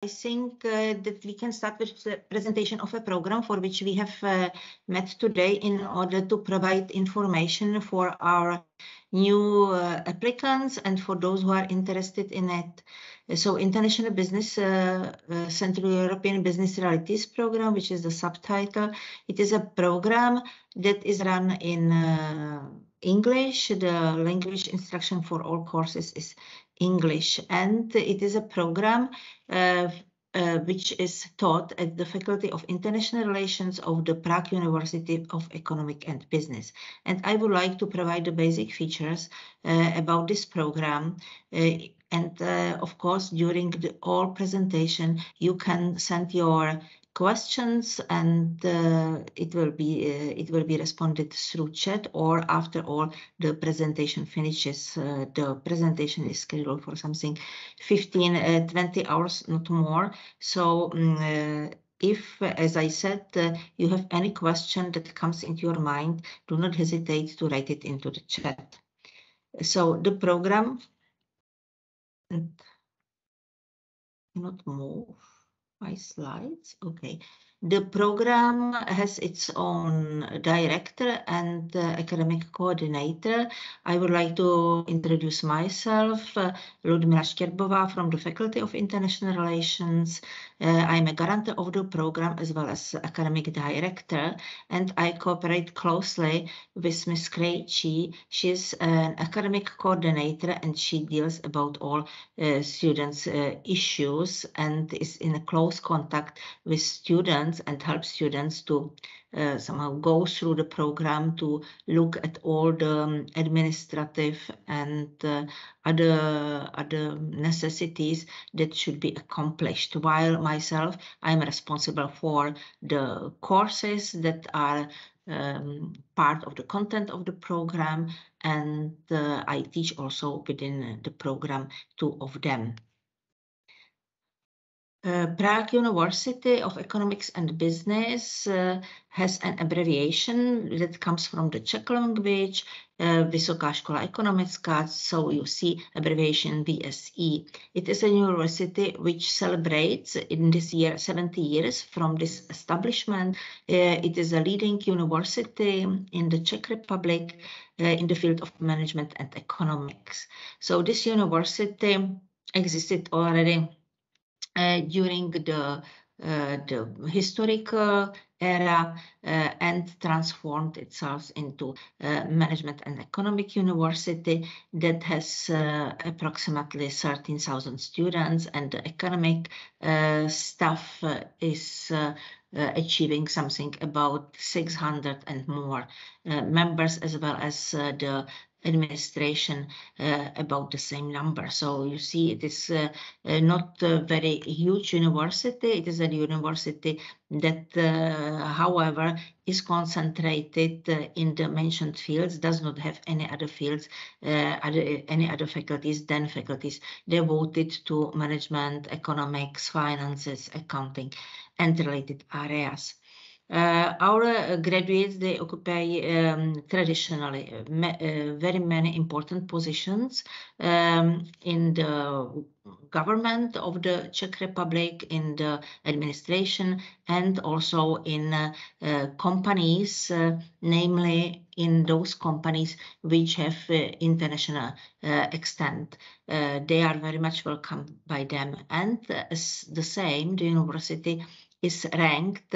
I think that we can start with the presentation of a program for which we have met today in order to provide information for our new applicants and for those who are interested in it. So International Business Central European Business Realities Program, which is the subtitle. It is a program that is run in English. The language instruction for all courses is English, and it is a program which is taught at the Faculty of International Relations of the Prague University of Economic and Business. And I would like to provide the basic features about this program. Of course, during the whole presentation, you can send your questions, and it will be responded through chat, or after all the presentation finishes. The presentation is scheduled for something 15-20 hours, not more. So if, as I said, you have any question that comes into your mind, do not hesitate to write it into the chat. So the program cannot move my slides. Okay. The program has its own director and academic coordinator. I would like to introduce myself, Ludmila Štěrbová from the Faculty of International Relations. I'm a guarantor of the program as well as academic director, and I cooperate closely with Ms. Krejčí. She's an academic coordinator, and she deals about all students' issues and is in a close contact with students and help students to somehow go through the program, to look at all the administrative and other necessities that should be accomplished. While myself, I'm responsible for the courses that are part of the content of the program, and I teach also within the program 2 of them. Prague University of Economics and Business has an abbreviation that comes from the Czech language, Vysoká škola ekonomická, so you see abbreviation VSE. It is a university which celebrates in this year 70 years from this establishment. It is a leading university in the Czech Republic in the field of management and economics. So this university existed already during the historical era and transformed itself into management and economic university that has approximately 13,000 students, and the academic staff is achieving something about 600 and more members, as well as the administration about the same number. So you see, it is not a very huge university. It is a university that, however, is concentrated in the mentioned fields, does not have any other fields, any other faculties than faculties devoted to management, economics, finances, accounting, and related areas. Our graduates, they occupy traditionally very many important positions in the government of the Czech Republic, in the administration, and also in companies, namely in those companies which have international extent. They are very much welcomed by them. And as the same, the university is ranked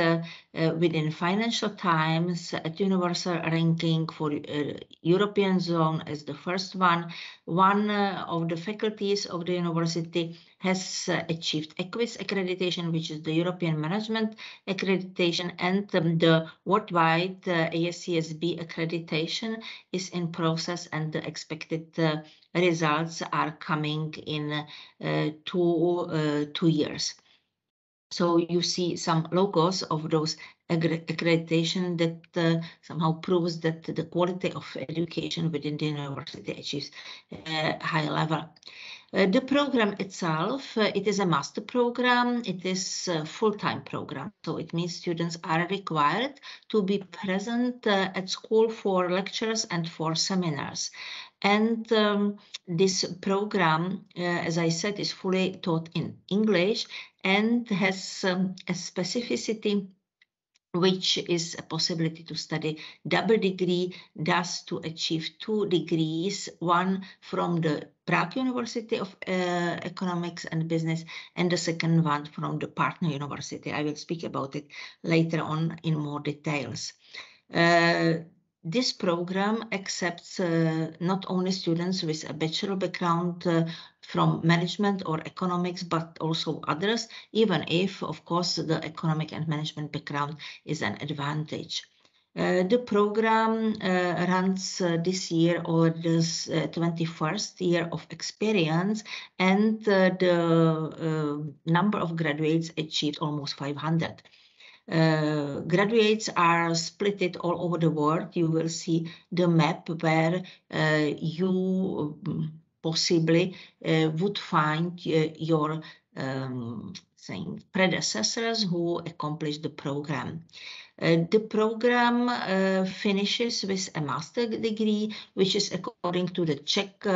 within Financial Times at universal ranking for European zone as the first one. One of the faculties of the university has achieved EQUIS accreditation, which is the European Management accreditation, and the worldwide ASCSB accreditation is in process, and the expected results are coming in 2 years. So you see some logos of those accreditation that somehow proves that the quality of education within the university achieves a high level. The program itself, it is a master program. It is a full-time program. So it means students are required to be present at school for lectures and for seminars. And this program, as I said, is fully taught in English and has a specificity, which is a possibility to study double degree, thus to achieve 2 degrees, one from the Prague University of Economics and Business, and the second one from the partner university. I will speak about it later on in more details. This program accepts not only students with a bachelor background from management or economics, but also others, even if, of course, the economic and management background is an advantage. The program runs this year or this 21st year of experience, and the number of graduates achieved almost 500. Graduates are split all over the world. You will see the map where you possibly would find your predecessors who accomplished the program. The program finishes with a master degree, which is according to the Czech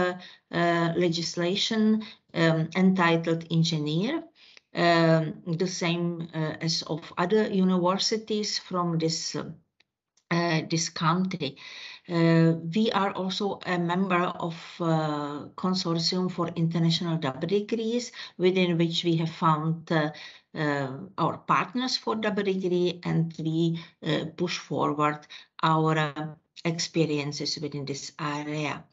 legislation entitled engineer. The same as of other universities from this country. We are also a member of Consortium for International Double Degrees, within which we have found our partners for double degree, and we push forward our experiences within this area.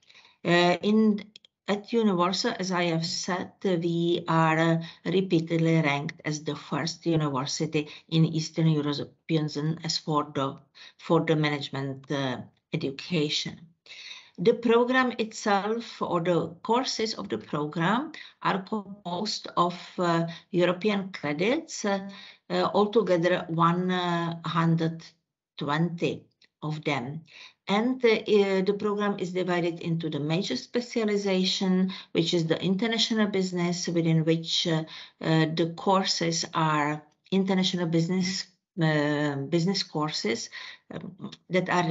At Universal, as I have said, we are repeatedly ranked as the first university in Eastern European zone as for the management education. The program itself, or the courses of the program, are composed of European credits, altogether 120 of them. And the program is divided into the major specialization, which is the international business, within which the courses are international business courses that are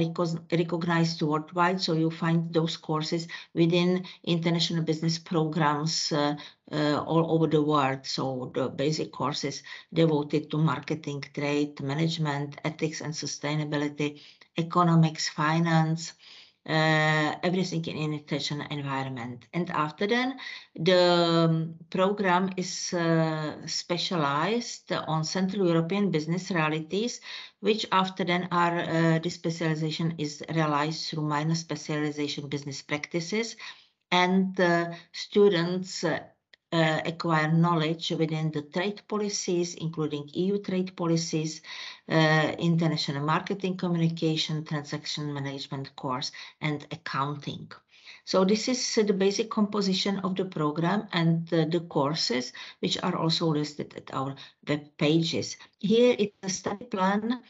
recognized worldwide. So you find those courses within international business programs all over the world. So the basic courses devoted to marketing, trade, management, ethics and sustainability, economics, finance, everything in international environment. And after then, the program is specialized on Central European business realities, which after then are the specialization is realized through minor specialization business practices, and students acquire knowledge within the trade policies, including EU trade policies, international marketing communication, transaction management course, and accounting. So this is the basic composition of the program and the courses, which are also listed at our web pages. Here is the study plan.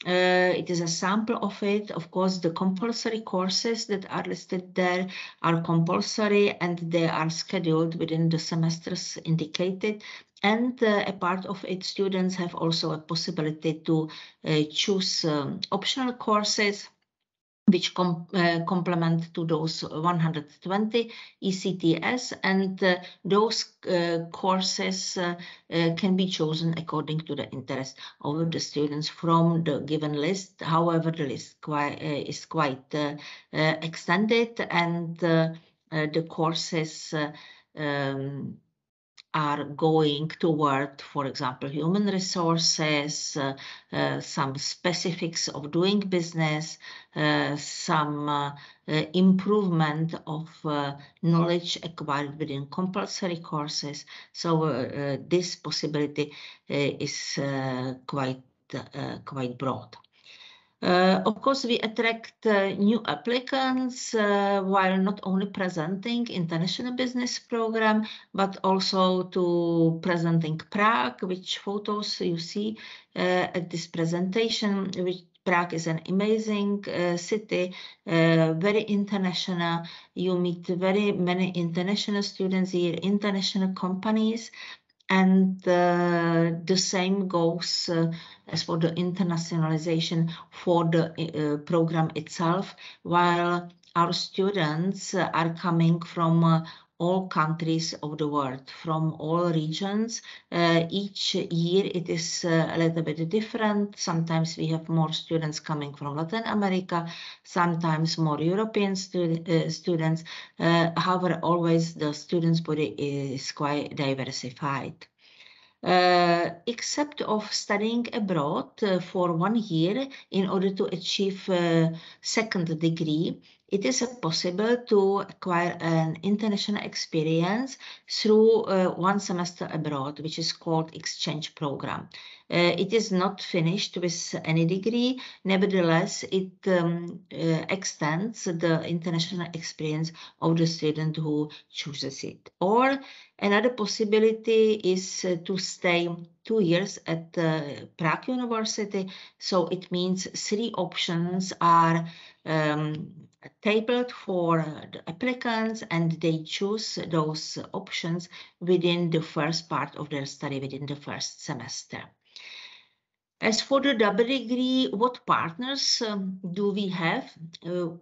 It is a sample of it. Of course, the compulsory courses that are listed there are compulsory, and they are scheduled within the semesters indicated. And a part of it, students have also a possibility to choose optional courses which complement to those 120 ECTS, and those courses can be chosen according to the interest of the students from the given list. However, the list is quite extended, and the courses are going toward, for example, human resources, some specifics of doing business, some improvement of knowledge acquired within compulsory courses. So this possibility is quite broad. Of course, we attract new applicants while not only presenting international business program, but also to presenting Prague, which photos you see at this presentation. Which Prague is an amazing city, very international. You meet very many international students here, international companies. And the same goes as for the internationalization for the program itself. While our students are coming from all countries of the world, from all regions. Each year it is a little bit different. Sometimes we have more students coming from Latin America, sometimes more European students. However, always the students' body is quite diversified. Except of studying abroad for 1 year in order to achieve second degree, it is possible to acquire an international experience through 1 semester abroad, which is called exchange program. It is not finished with any degree. Nevertheless, it extends the international experience of the student who chooses it. Or another possibility is to stay 2 years at Prague University. So it means 3 options are tabled for the applicants, and they choose those options within the first part of their study, within the first semester. As for the double degree, what partners do we have?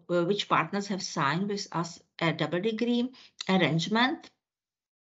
Which partners have signed with us a double degree arrangement?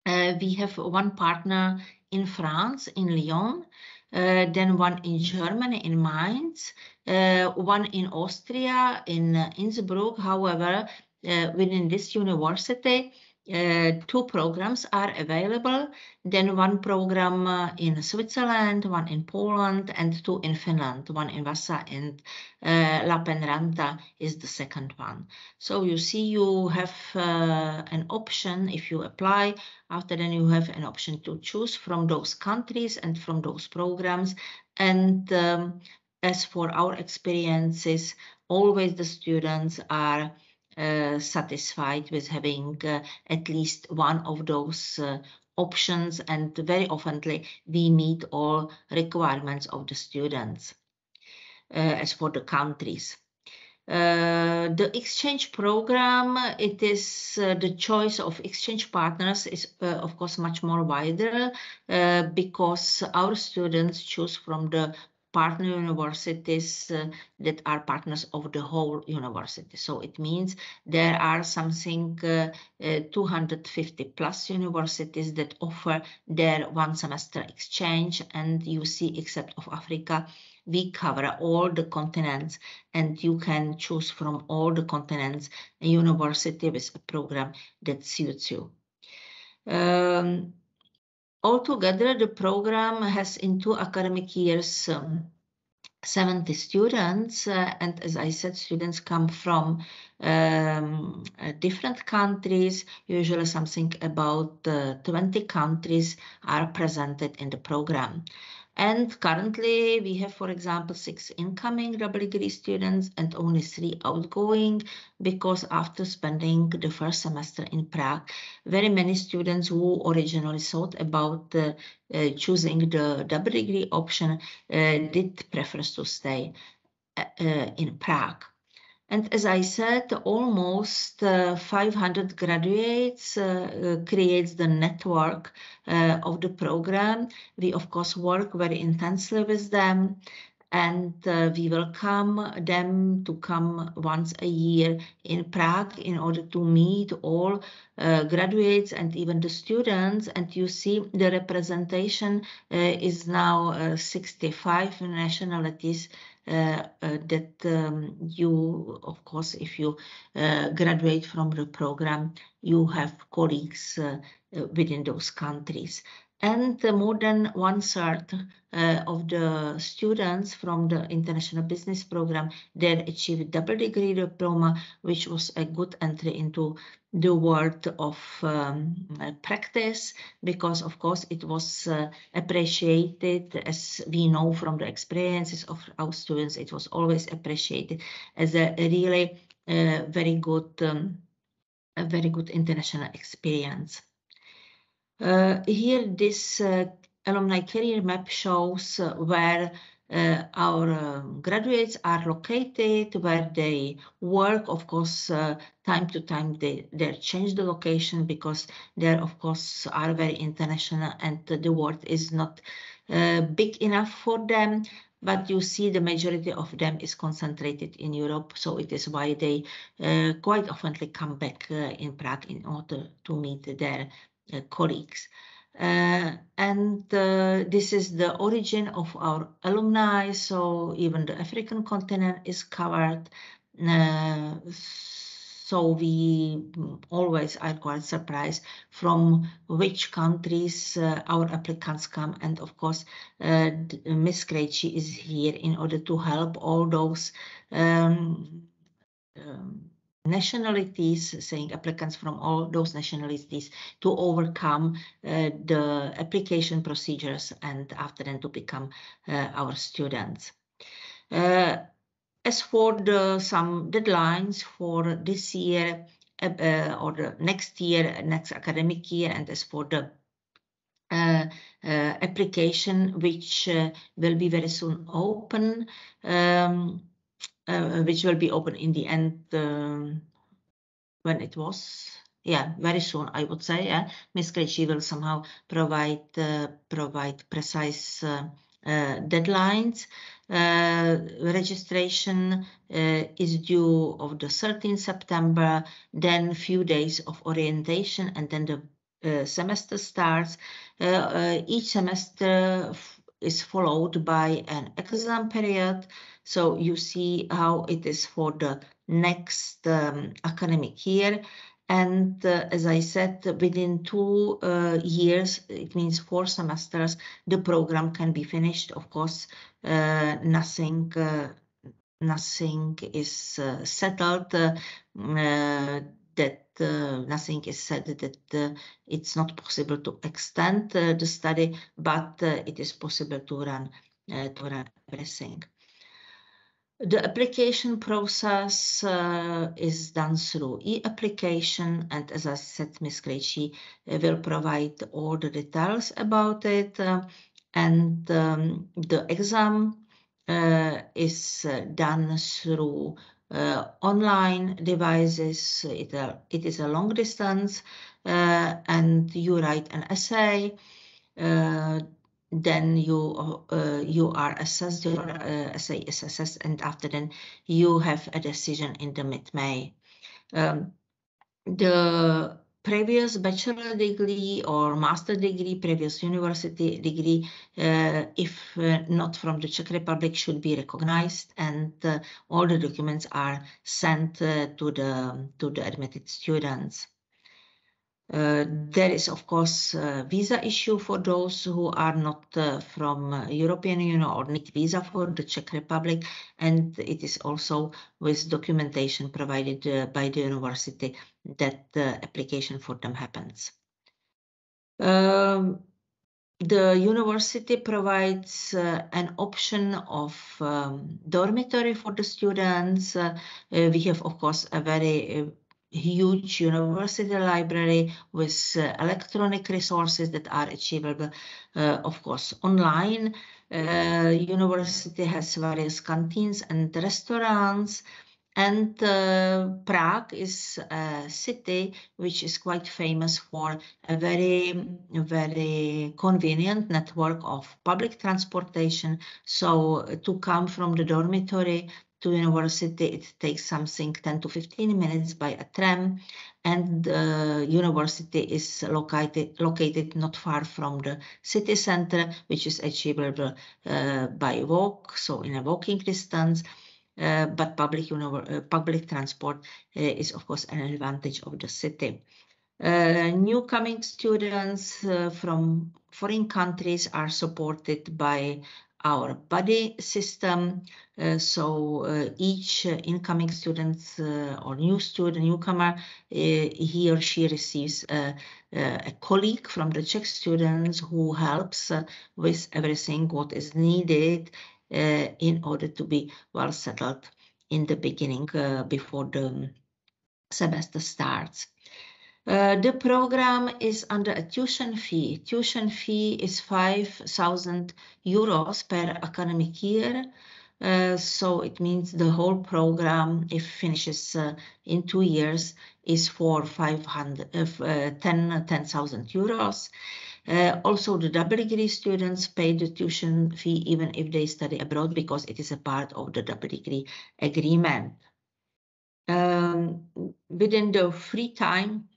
We have 1 partner in France, in Lyon, then 1 in Germany, in Mainz, 1 in Austria, in Innsbruck. However, within this university, 2 programs are available, then 1 program in Switzerland, 1 in Poland, and 2 in Finland, 1 in Vasa, and Lappeenranta is the second one. So you see, you have an option if you apply. After then, you have an option to choose from those countries and from those programs. And as for our experiences, always the students are satisfied with having at least one of those options, and very oftenly we meet all requirements of the students. As for the countries, the exchange program, it is the choice of exchange partners is of course much more wider because our students choose from the partner universities that are partners of the whole university. So it means there are something 250 plus universities that offer their 1 semester exchange, and you see, except of Africa, we cover all the continents, and you can choose from all the continents a university with a program that suits you. Altogether, the program has in 2 academic years 70 students, and as I said, students come from different countries. Usually something about 20 countries are presented in the program. And currently we have, for example, 6 incoming double degree students and only 3 outgoing, because after spending the first semester in Prague, very many students who originally thought about choosing the double degree option did prefer to stay in Prague. And as I said, almost 500 graduates creates the network of the program. We, of course, work very intensely with them, and we welcome them to come once a year in Prague in order to meet all graduates and even the students. And you see the representation is now 65 nationalities that you, of course, if you graduate from the program, you have colleagues within those countries. And more than 1/3 of the students from the International Business Program, they achieved double degree diploma, which was a good entry into the world of practice, because of course it was appreciated, as we know from the experiences of our students, it was always appreciated as a really very good international experience. Here this alumni career map shows where our graduates are located, where they work. Of course, time to time they change the location because they, of course, are very international and the world is not big enough for them. but you see the majority of them is concentrated in Europe, so it is why they quite often come back in Prague in order to meet their colleagues. And this is the origin of our alumni, so even the African continent is covered. So we always are quite surprised from which countries our applicants come. And of course, Ms. Krejci is here in order to help all those nationalities, saying applicants from all those nationalities, to overcome the application procedures and after then to become our students. As for some deadlines for this year or the next year, next academic year, and as for the application, which will be very soon open, which will be open in the end when it was, very soon, I would say. Ms. Krejci will somehow provide precise deadlines. Registration is due of the 13th September, then a few days of orientation, and then the semester starts. Each semester is followed by an exam period. So you see how it is for the next academic year. And as I said, within 2 years, it means 4 semesters, the program can be finished. Of course, nothing is settled, nothing is said that it's not possible to extend the study, but it is possible to run everything. The application process is done through e-application, and as I said, Ms. Krejci will provide all the details about it. And the exam is done through online devices. It is a long distance, and you write an essay. Then you are assessed, your essay is assessed, and after then you have a decision in the mid-May. The previous bachelor degree or master degree, previous university degree, if not from the Czech Republic, should be recognized, and all the documents are sent to the admitted students. There is, of course, a visa issue for those who are not from European Union or need visa for the Czech Republic, and it is also with documentation provided by the university that the application for them happens. The university provides an option of dormitory for the students. We have, of course, a very huge university library with electronic resources that are achievable, of course, online. University has various canteens and restaurants. And Prague is a city which is quite famous for a very convenient network of public transportation. So to come from the dormitory to university, it takes something 10 to 15 minutes by a tram. And the university is located not far from the city center, which is achievable by walk, so in a walking distance. But public transport is, of course, an advantage of the city. Newcoming students from foreign countries are supported by our buddy system. So each incoming student or newcomer, he or she receives a colleague from the Czech students who helps with everything what is needed in order to be well settled in the beginning before the semester starts. The program is under a tuition fee. Tuition fee is 5,000 euros per academic year. So it means the whole program, if finishes in 2 years, is for 10,000 euros. Also, the double degree students pay the tuition fee even if they study abroad because it is a part of the double degree agreement. Within the free time,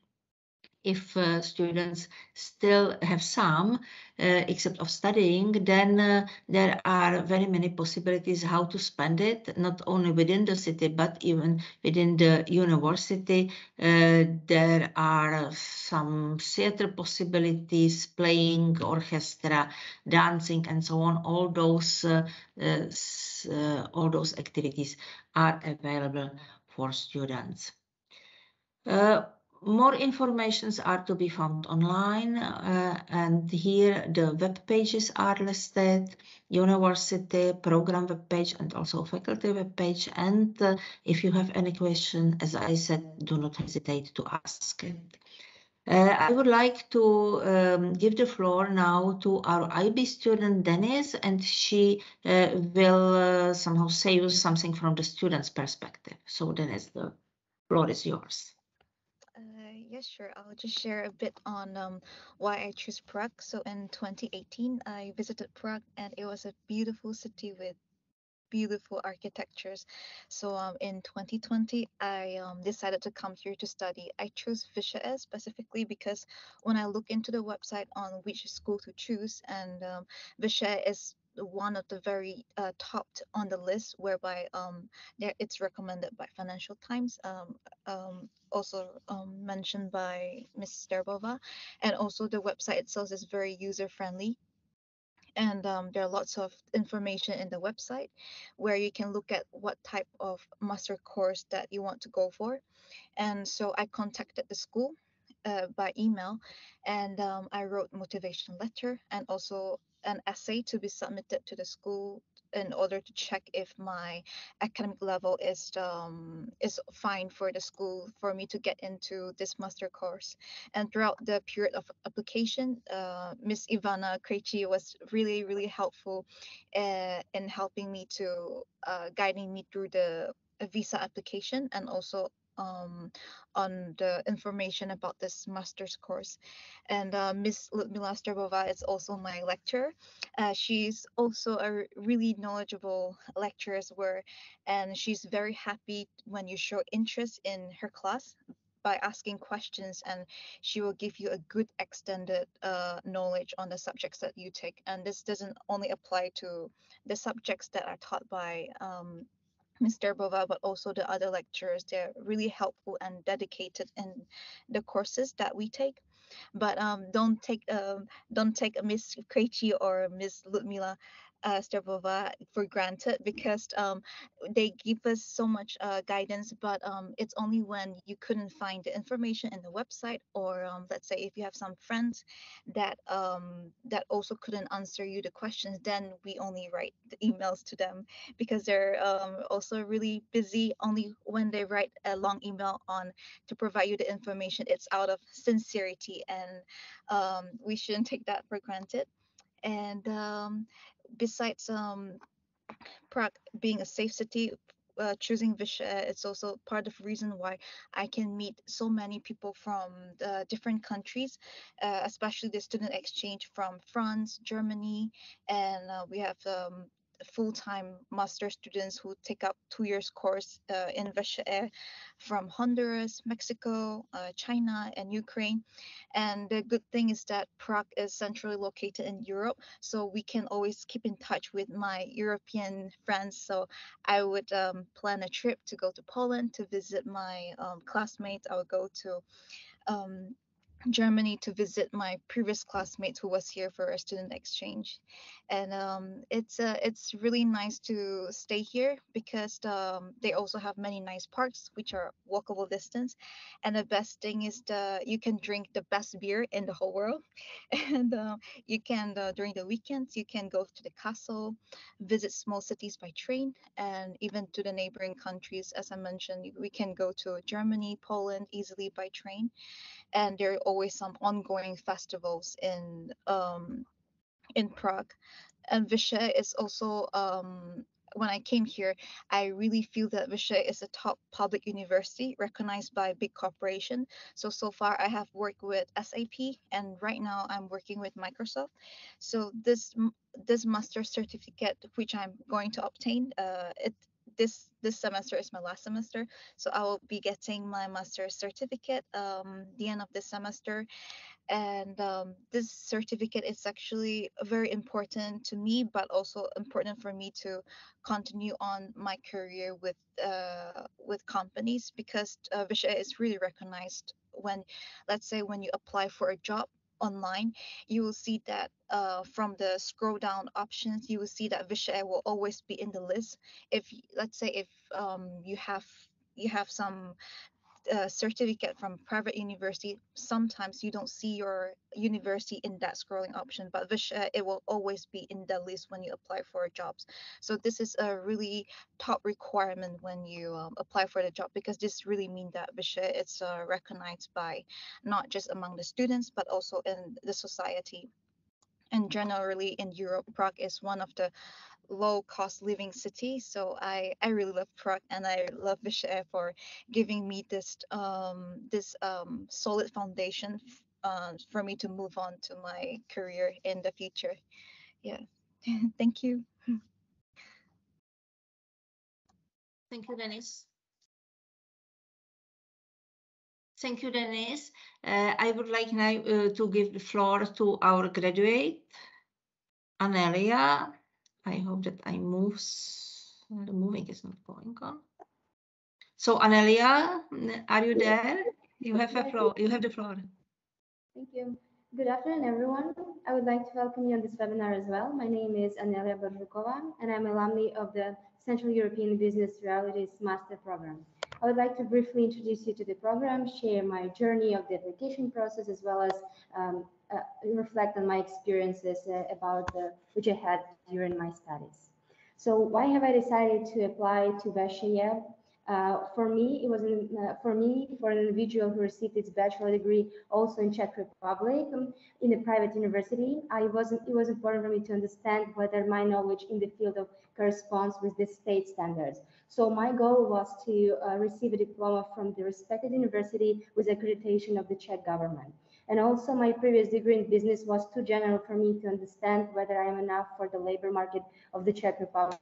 if students still have some, except of studying, then there are very many possibilities how to spend it, not only within the city, but even within the university. There are some theater possibilities, playing, orchestra, dancing, and so on. All those activities are available for students. More informations are to be found online, and here the web pages are listed, university program web page and also faculty web page. And if you have any question, as I said, do not hesitate to ask it. I would like to give the floor now to our IB student, Denise, and she will somehow say you something from the student's perspective. So Denise, the floor is yours. Yes, sure. I'll just share a bit on why I choose Prague. So in 2018, I visited Prague, and it was a beautiful city with beautiful architectures. So in 2020, I decided to come here to study. I chose VŠE specifically because when I look into the website on which school to choose, and VŠE is one of the very top on the list, whereby there it's recommended by Financial Times, also mentioned by Ms. Sterbova, and also the website itself is very user friendly, and there are lots of information in the website where you can look at what type of master course that you want to go for. And so I contacted the school by email, and I wrote motivation letter and also an essay to be submitted to the school in order to check if my academic level is fine for the school for me to get into this master course. And throughout the period of application, Miss Ivana Krejci was really helpful in helping me to guiding me through the visa application, and also on the information about this master's course. And Miss Ludmila Strbova is also my lecturer. She's also a really knowledgeable lecturer, where, and she's very happy when you show interest in her class by asking questions, and she will give you a good extended knowledge on the subjects that you take. And this doesn't only apply to the subjects that are taught by Mr. Bova, but also the other lecturers. They're really helpful and dedicated in the courses that we take. But don't take Miss Krejci or Miss Ludmila Sterbova for granted, because they give us so much guidance, but it's only when you couldn't find the information in the website, or let's say if you have some friends that also couldn't answer you the questions, then we only write the emails to them, because they're also really busy. Only when they write a long email on to provide you the information, it's out of sincerity, and we shouldn't take that for granted. And besides Prague being a safe city, choosing Visha, it's also part of the reason why I can meet so many people from different countries, especially the student exchange from France, Germany, and we have full-time master students who take up 2 years course in Visha from Honduras, Mexico, China, and Ukraine. And the good thing is that Prague is centrally located in Europe, so we can always keep in touch with my European friends. So I would plan a trip to go to Poland to visit my classmates. I would go to um, Germany to visit my previous classmate who was here for a student exchange. And it's really nice to stay here, because they also have many nice parks which are walkable distance, and the best thing is you can drink the best beer in the whole world. And you can during the weekends you can go to the castle, visit small cities by train, and even to the neighboring countries. As I mentioned, we can go to Germany, Poland easily by train, and there are always some ongoing festivals in Prague. And Visha is also when I came here, I really feel that Vishay is a top public university recognized by big corporation. So far I have worked with SAP, and right now I'm working with Microsoft. So this master certificate which I'm going to obtain, this semester is my last semester, so I will be getting my master's certificate the end of this semester. And this certificate is actually very important to me, but also important for me to continue on my career with companies, because Vishay is really recognized when, let's say, when you apply for a job online, you will see that from the scroll down options, you will see that Vishay will always be in the list. If let's say if you have some certificate from private university, sometimes you don't see your university in that scrolling option, but it will always be in the list when you apply for jobs. So this is a really top requirement when you apply for the job, because this really means that Vishay it's recognized by not just among the students but also in the society. And generally in Europe, Prague is one of the low cost living city. So I really love Prague, and I love Vishay for giving me this solid foundation for me to move on to my career in the future. Yeah. Thank you. Thank you, Denise. Thank you, Denise. I would like now to give the floor to our graduate, Anelia. I hope that I move. The moving is not going on. So, Anelia, are you there? You have a floor. You have the floor. Thank you. Good afternoon, everyone. I would like to welcome you on this webinar as well. My name is Anelia Borzhukova, and I'm alumni of the Central European Business Realities Master Program. I would like to briefly introduce you to the program, share my journey of the application process, as well as reflect on my experiences which I had during my studies. So why have I decided to apply to Vesheyev? For me, for an individual who received its bachelor degree also in Czech Republic, in a private university, it was important for me to understand whether my knowledge in the field of corresponds with the state standards. So my goal was to receive a diploma from the respected university with accreditation of the Czech government. And also my previous degree in business was too general for me to understand whether I am enough for the labor market of the Czech Republic,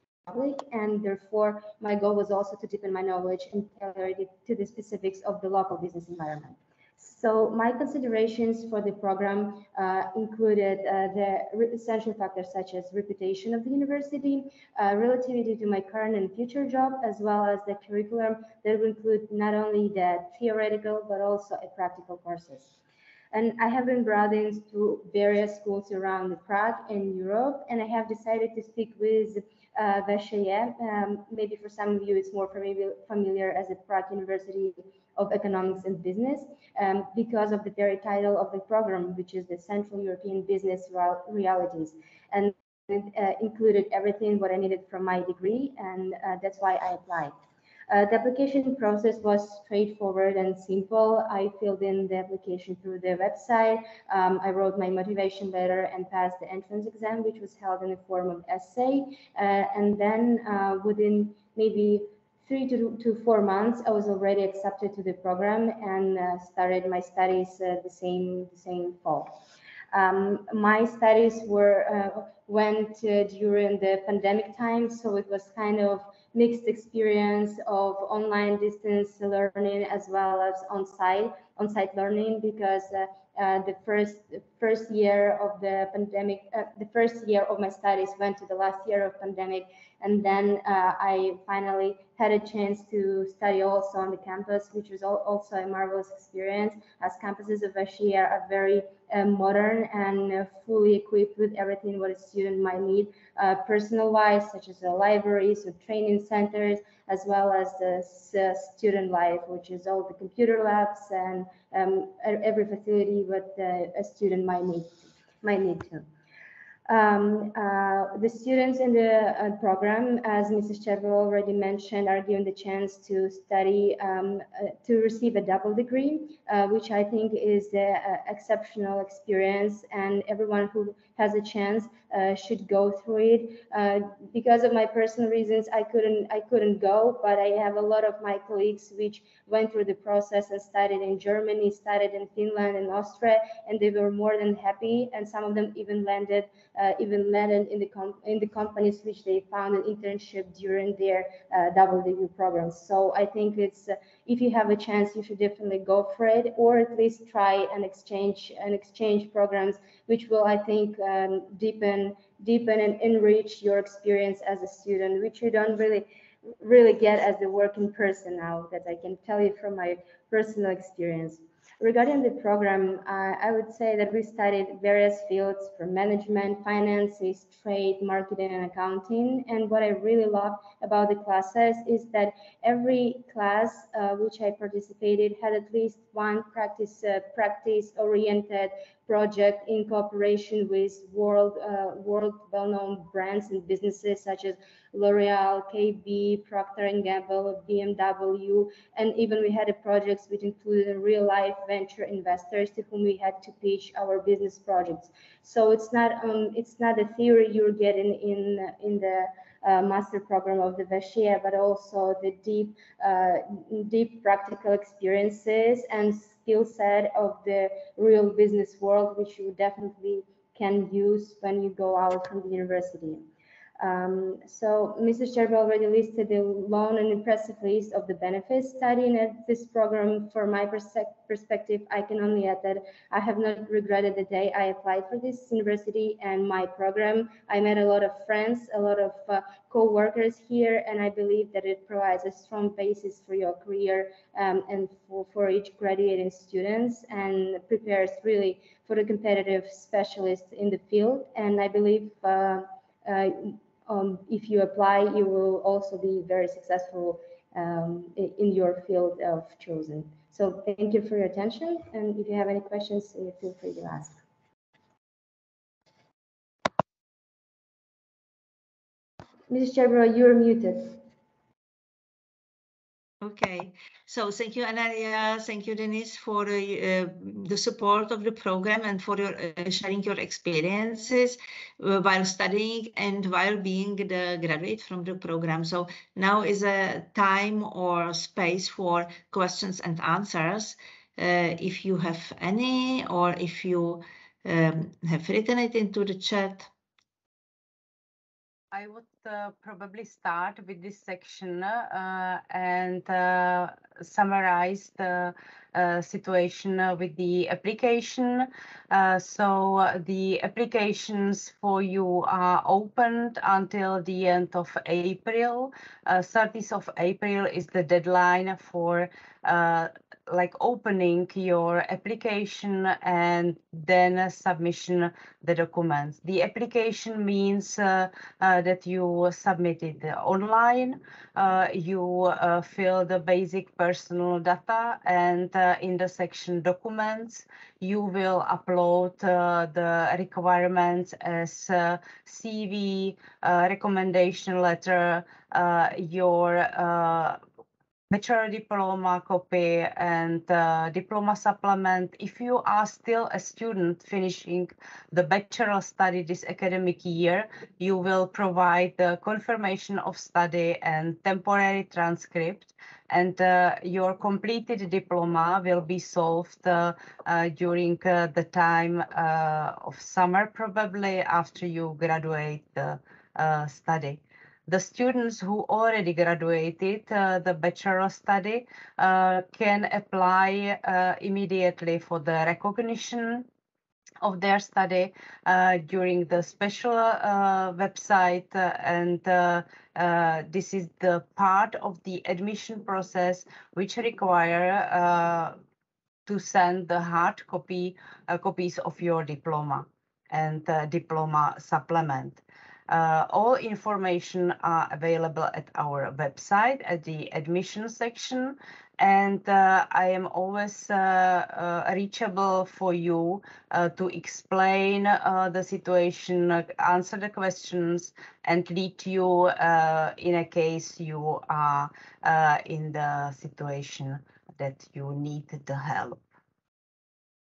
and therefore my goal was also to deepen my knowledge and tailor it to the specifics of the local business environment. So my considerations for the program included the essential factors such as reputation of the university, relativity to my current and future job, as well as the curriculum that will include not only the theoretical but also a practical courses. And I have been browsing to various schools around Prague and Europe, and I have decided to stick with Vesheyev. Maybe for some of you it's more familiar as the Prague University of Economics and Business, because of the very title of the program, which is the Central European Business Realities. And it included everything what I needed from my degree, and that's why I applied. The application process was straightforward and simple. I filled in the application through the website. I wrote my motivation letter and passed the entrance exam, which was held in the form of essay. And then within maybe 3 to 4 months, I was already accepted to the program and started my studies the same fall. My studies went during the pandemic time, so it was kind of mixed experience of online distance learning as well as on-site learning, because the first year of the pandemic, the first year of my studies went to the last year of pandemic, and then I finally had a chance to study also on the campus, which was also a marvelous experience, as campuses of Vesheyev are very modern and fully equipped with everything what a student might need, personal-wise, such as libraries or training centers, as well as the student life, which is all the computer labs and every facility what a student might need to. The students in the program, as Mrs. Chevel already mentioned, are given the chance to study, to receive a double degree, which I think is an exceptional experience, and everyone who has a chance should go through it. Because of my personal reasons, I couldn't go, but I have a lot of my colleagues which went through the process and studied in Germany, studied in Finland and Austria, and they were more than happy. And some of them even landed in the companies which they found an internship during their double degree programs. So I think it's if you have a chance, you should definitely go for it, or at least try an exchange programs, which will, I think, deepen and enrich your experience as a student, which you don't really get as a working person now, that I can tell you from my personal experience. Regarding the program, I would say that we studied various fields from management, finances, trade, marketing, and accounting. And what I really love about the classes is that every class which I participated had at least one practice-oriented project in cooperation with world well-known brands and businesses such as L'Oreal, KB, Procter & Gamble, BMW, and even we had a projects which included real-life venture investors to whom we had to pitch our business projects. So it's not a theory you're getting in the master program of the VSHE, but also the deep practical experiences and skill set of the real business world, which you definitely can use when you go out from the university. So Mr. Sherba already listed a long and impressive list of the benefits studying at this program. From my perspective, I can only add that I have not regretted the day I applied for this university and my program. I met a lot of friends, a lot of co-workers here, and I believe that it provides a strong basis for your career and for each graduating students, and prepares really for the competitive specialists in the field. And I believe if you apply, you will also be very successful in your field of chosen. So thank you for your attention. And if you have any questions, feel free to ask. Mrs. Charbro, you're muted. Okay, so thank you, Analia. Thank you, Denise, for the support of the program and for your sharing your experiences while studying and while being the graduate from the program. So now is a time or space for questions and answers. If you have any, or if you have written it into the chat. I would probably start with this section and summarize the situation with the application. So the applications for you are opened until the end of April. 30th of April is the deadline for like opening your application and then submission the documents. The application means that you submitted online, you fill the basic personal data, and in the section documents, you will upload the requirements as CV, recommendation letter, your bachelor diploma copy and diploma supplement. If you are still a student finishing the bachelor study this academic year, you will provide the confirmation of study and temporary transcript, and your completed diploma will be solved during the time of summer, probably after you graduate the study. The students who already graduated the bachelor study can apply immediately for the recognition of their study during the special website, and this is the part of the admission process which require to send the hard copies of your diploma and diploma supplement. All information are available at our website at the admission section, and I am always reachable for you to explain the situation, answer the questions, and lead you in a case you are in the situation that you need the help.